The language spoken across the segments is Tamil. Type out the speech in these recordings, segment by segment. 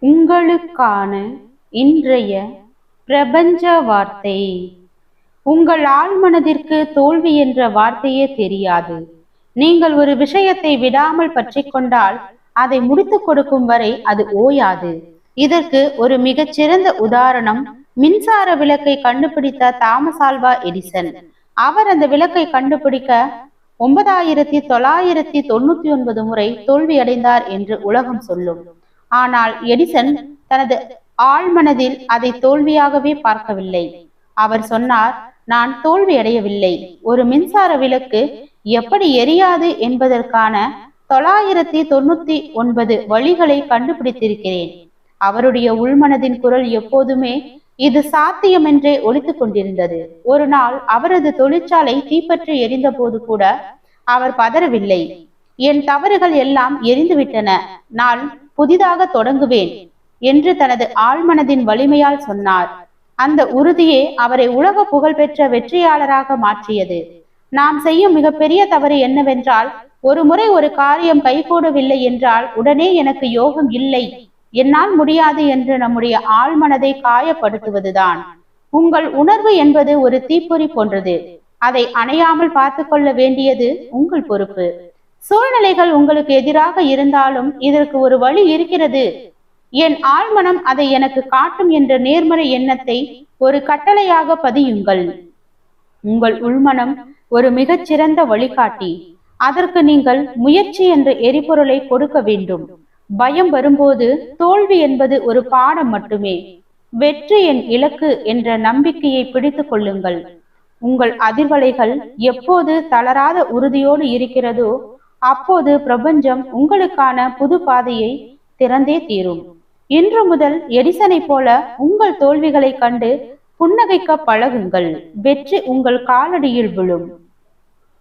உங்களுக்கான இன்றைய பிரபஞ்ச வார்த்தை. உங்கள் ஆழ்மனதிற்கு தோல்வி என்ற வார்த்தையே தெரியாது. நீங்கள் ஒரு விஷயத்தை விடாமல் பற்றி கொண்டால் அதை முடித்துக் கொடுக்கும் வரை அது ஓயாது. இதற்கு ஒரு மிகச்சிறந்த உதாரணம் மின்சார விளக்கை கண்டுபிடித்த தாமஸ் ஆல்வா எடிசன். அவர் அந்த விளக்கை கண்டுபிடிக்க 9999 முறை தோல்வி அடைந்தார் என்று உலகம் சொல்லும். ஆனால் எடிசன் தனது ஆழ்மனதில் அதை தோல்வியாகவே பார்க்கவில்லை. அவர் சொன்னார், நான் தோல்வி அடையவில்லை. ஒரு மின்சார விளக்கு எப்படி எரியாது என்பதற்கான 999 வழிகளை கண்டுபிடித்திருக்கிறேன். அவருடைய உள்மனதின் குரல் எப்போதுமே இது சாத்தியம் என்றே ஒலித்துக் கொண்டிருந்தது. ஒரு நாள் அவரது தொழிற்சாலை தீப்பற்றி எரிந்த போது கூட அவர் பதறவில்லை. என் தவறுகள் எல்லாம் எரிந்துவிட்டன, நான் புதிதாக தொடங்குவேன் என்று தனது ஆழ்மனதின் வலிமையால் சொன்னார். அந்த உறுதியே அவரை உலக புகழ்பெற்ற வெற்றியாளராக மாற்றியது. நாம் செய்யும் மிகப்பெரிய தவறு என்னவென்றால், ஒரு முறை ஒரு காரியம் கைகூடவில்லை என்றால் உடனே எனக்கு யோகம் இல்லை, என்னால் முடியாது என்று நம்முடைய ஆழ்மனதை காயப்படுத்துவதுதான். உங்கள் உணர்வு என்பது ஒரு தீப்பொறி போன்றது. அதை அணையாமல் பார்த்து கொள்ள வேண்டியது உங்கள் பொறுப்பு. சூழ்நிலைகள் உங்களுக்கு எதிராக இருந்தாலும் இதற்கு ஒரு வழி இருக்கிறது, என் ஆழ்மனம் அதை எனக்கு காட்டும் என்ற நேர்மறை எண்ணத்தை ஒரு கட்டளையாக பதியுங்கள். உங்கள் உள்மனம் ஒரு மிகச்சிறந்த வழிகாட்டி. அதற்கு நீங்கள் முயற்சி என்ற எரிபொருளை கொடுக்க வேண்டும். பயம் வரும்போது தோல்வி என்பது ஒரு பாடம் மட்டுமே, வெற்றி என் இலக்கு என்ற நம்பிக்கையை பிடித்துக் கொள்ளுங்கள். உங்கள் அதிர்வலைகள் எப்போது தளராத உறுதியோடு இருக்கிறதோ அப்போது பிரபஞ்சம் உங்களுக்கான புது பாதையை திறந்தே தீரும். இன்று முதல் எடிசனை போல உங்கள் தோல்விகளை கண்டு புன்னகைக்க பழகுங்கள். வெற்றி உங்கள் காலடியில் விழும்.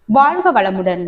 வாழ்க வளமுடன்.